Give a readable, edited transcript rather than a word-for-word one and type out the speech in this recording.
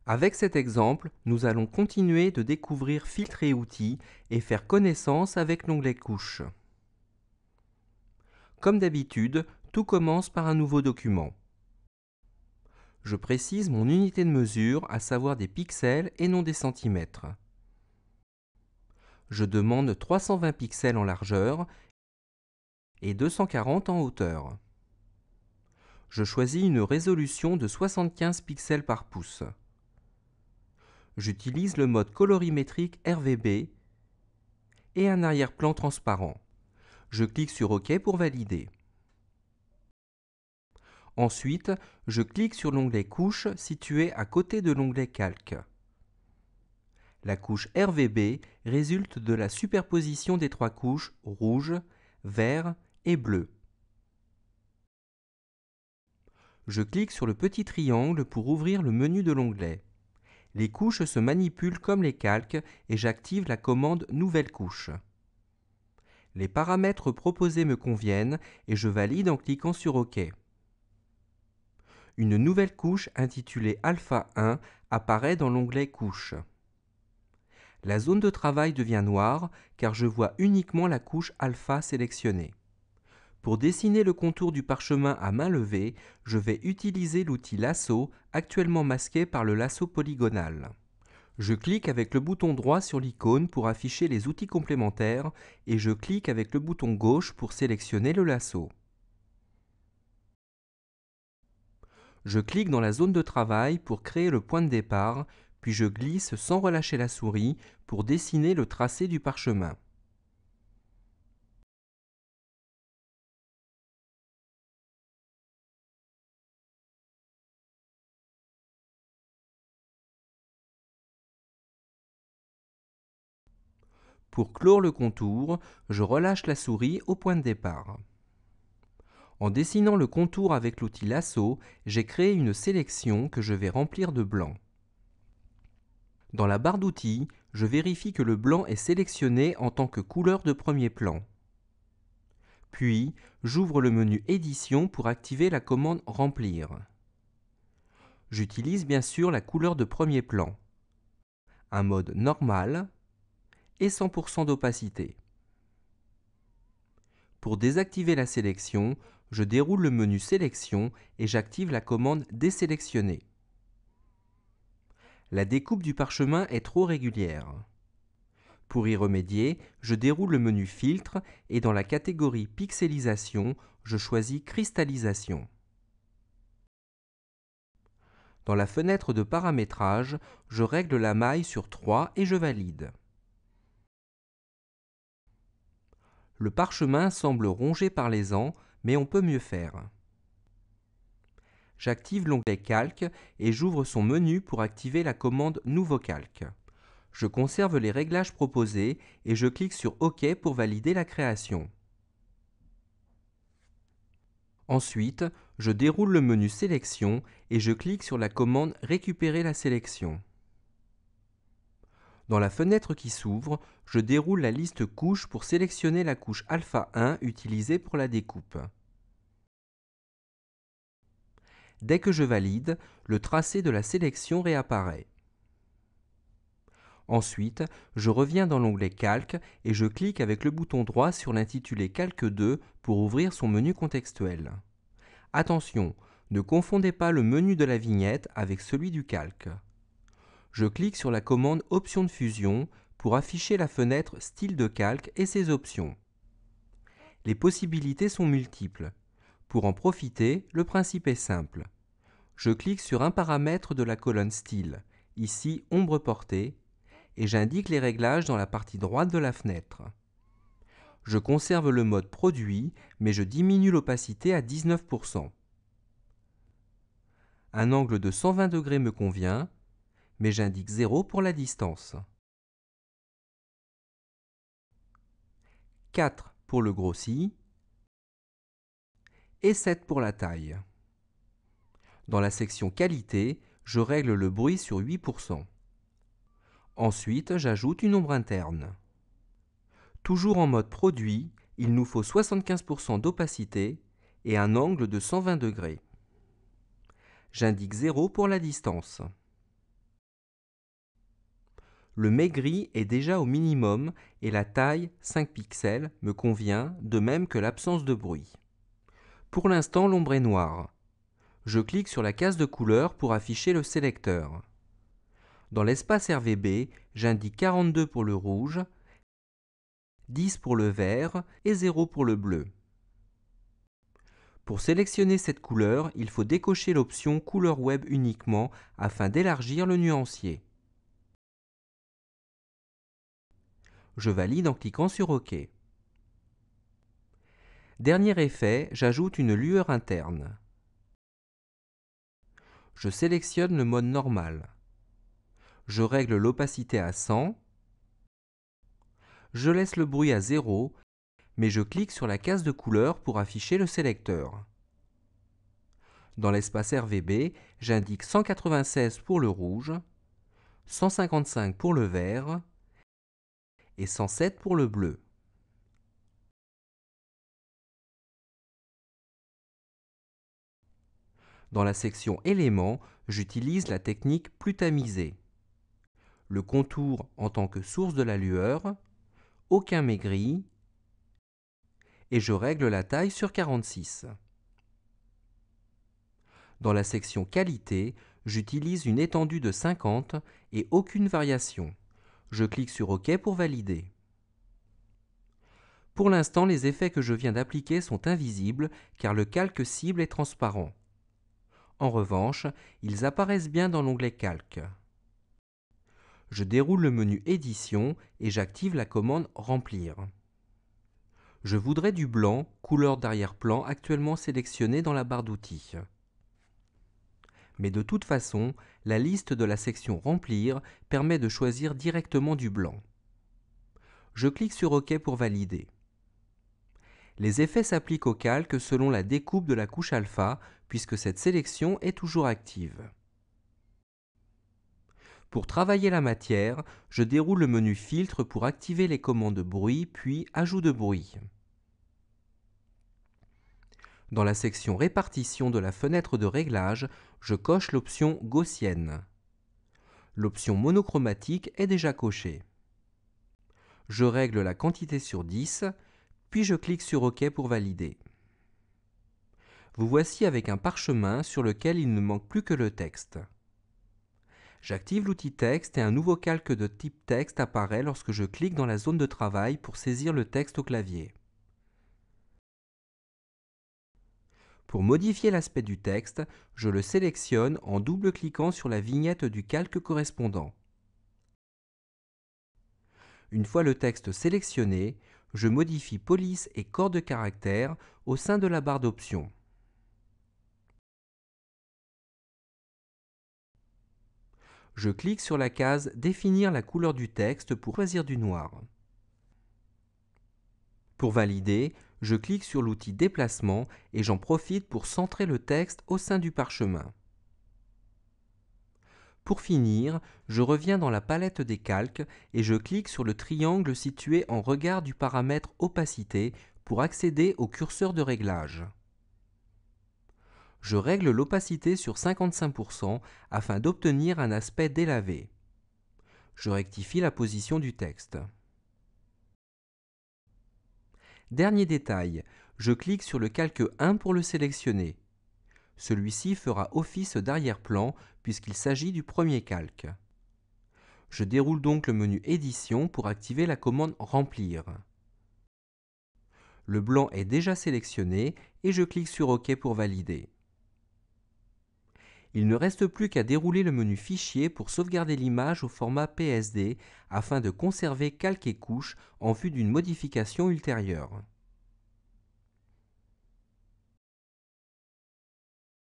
Avec cet exemple, nous allons continuer de découvrir Filtres et outils et faire connaissance avec l'onglet Couches. Comme d'habitude, tout commence par un nouveau document. Je précise mon unité de mesure, à savoir des pixels et non des centimètres. Je demande 320 pixels en largeur et 240 en hauteur. Je choisis une résolution de 75 pixels par pouce. J'utilise le mode colorimétrique RVB et un arrière-plan transparent. Je clique sur OK pour valider. Ensuite, je clique sur l'onglet Couches situé à côté de l'onglet Calque. La couche RVB résulte de la superposition des trois couches rouge, vert et bleu. Je clique sur le petit triangle pour ouvrir le menu de l'onglet. Les couches se manipulent comme les calques et j'active la commande Nouvelle couche. Les paramètres proposés me conviennent et je valide en cliquant sur OK. Une nouvelle couche intitulée Alpha 1 apparaît dans l'onglet Couches. La zone de travail devient noire car je vois uniquement la couche Alpha sélectionnée. Pour dessiner le contour du parchemin à main levée, je vais utiliser l'outil lasso, actuellement masqué par le lasso polygonal. Je clique avec le bouton droit sur l'icône pour afficher les outils complémentaires et je clique avec le bouton gauche pour sélectionner le lasso. Je clique dans la zone de travail pour créer le point de départ, puis je glisse sans relâcher la souris pour dessiner le tracé du parchemin. Pour clore le contour, je relâche la souris au point de départ. En dessinant le contour avec l'outil lasso, j'ai créé une sélection que je vais remplir de blanc. Dans la barre d'outils, je vérifie que le blanc est sélectionné en tant que couleur de premier plan. Puis, j'ouvre le menu Édition pour activer la commande Remplir. J'utilise bien sûr la couleur de premier plan, un mode normal et 100% d'opacité. Pour désactiver la sélection, je déroule le menu Sélection et j'active la commande Désélectionner. La découpe du parchemin est trop régulière. Pour y remédier, je déroule le menu Filtre et dans la catégorie Pixelisation, je choisis Cristallisation. Dans la fenêtre de paramétrage, je règle la maille sur 3 et je valide. Le parchemin semble rongé par les ans, mais on peut mieux faire. J'active l'onglet Calque et j'ouvre son menu pour activer la commande Nouveau calque. Je conserve les réglages proposés et je clique sur OK pour valider la création. Ensuite, je déroule le menu Sélection et je clique sur la commande Récupérer la sélection. Dans la fenêtre qui s'ouvre, je déroule la liste couches pour sélectionner la couche Alpha 1 utilisée pour la découpe. Dès que je valide, le tracé de la sélection réapparaît. Ensuite, je reviens dans l'onglet Calque et je clique avec le bouton droit sur l'intitulé Calque 2 pour ouvrir son menu contextuel. Attention, ne confondez pas le menu de la vignette avec celui du calque. Je clique sur la commande Options de fusion pour afficher la fenêtre Style de calque et ses options. Les possibilités sont multiples. Pour en profiter, le principe est simple. Je clique sur un paramètre de la colonne Style, ici Ombre portée, et j'indique les réglages dans la partie droite de la fenêtre. Je conserve le mode Produit, mais je diminue l'opacité à 19%. Un angle de 120 degrés me convient, mais j'indique 0 pour la distance. 4 pour le grossi et 7 pour la taille. Dans la section Qualité, je règle le bruit sur 8%. Ensuite, j'ajoute une ombre interne. Toujours en mode Produit, il nous faut 75% d'opacité et un angle de 120 degrés. J'indique 0 pour la distance. Le maigri est déjà au minimum et la taille 5 pixels me convient, de même que l'absence de bruit. Pour l'instant, l'ombre est noire. Je clique sur la case de couleur pour afficher le sélecteur. Dans l'espace RVB, j'indique 42 pour le rouge, 10 pour le vert et 0 pour le bleu. Pour sélectionner cette couleur, il faut décocher l'option Couleur web uniquement afin d'élargir le nuancier. Je valide en cliquant sur OK. Dernier effet, j'ajoute une lueur interne. Je sélectionne le mode normal. Je règle l'opacité à 100. Je laisse le bruit à 0, mais je clique sur la case de couleur pour afficher le sélecteur. Dans l'espace RVB, j'indique 196 pour le rouge, 155 pour le vert et 107 pour le bleu. Dans la section éléments, j'utilise la technique plus tamisée. Le contour en tant que source de la lueur, aucun maigri, et je règle la taille sur 46. Dans la section qualité, j'utilise une étendue de 50 et aucune variation. Je clique sur OK pour valider. Pour l'instant, les effets que je viens d'appliquer sont invisibles car le calque cible est transparent. En revanche, ils apparaissent bien dans l'onglet Calque. Je déroule le menu Édition et j'active la commande Remplir. Je voudrais du blanc, couleur d'arrière-plan actuellement sélectionnée dans la barre d'outils. Mais de toute façon, la liste de la section Remplir permet de choisir directement du blanc. Je clique sur OK pour valider. Les effets s'appliquent au calque selon la découpe de la couche alpha, puisque cette sélection est toujours active. Pour travailler la matière, je déroule le menu Filtre pour activer les commandes bruit, puis Ajout de bruit. Dans la section Répartition de la fenêtre de réglage, je coche l'option Gaussienne. L'option monochromatique est déjà cochée. Je règle la quantité sur 10, puis je clique sur OK pour valider. Vous voici avec un parchemin sur lequel il ne manque plus que le texte. J'active l'outil texte et un nouveau calque de type texte apparaît lorsque je clique dans la zone de travail pour saisir le texte au clavier. Pour modifier l'aspect du texte, je le sélectionne en double-cliquant sur la vignette du calque correspondant. Une fois le texte sélectionné, je modifie police et corps de caractère au sein de la barre d'options. Je clique sur la case « Définir la couleur du texte » pour choisir du noir. Pour valider, je clique sur l'outil Déplacement et j'en profite pour centrer le texte au sein du parchemin. Pour finir, je reviens dans la palette des calques et je clique sur le triangle situé en regard du paramètre opacité pour accéder au curseur de réglage. Je règle l'opacité sur 55% afin d'obtenir un aspect délavé. Je rectifie la position du texte. Dernier détail, je clique sur le calque 1 pour le sélectionner. Celui-ci fera office d'arrière-plan puisqu'il s'agit du premier calque. Je déroule donc le menu Édition pour activer la commande Remplir. Le blanc est déjà sélectionné et je clique sur OK pour valider. Il ne reste plus qu'à dérouler le menu Fichier pour sauvegarder l'image au format PSD afin de conserver calque et couche en vue d'une modification ultérieure.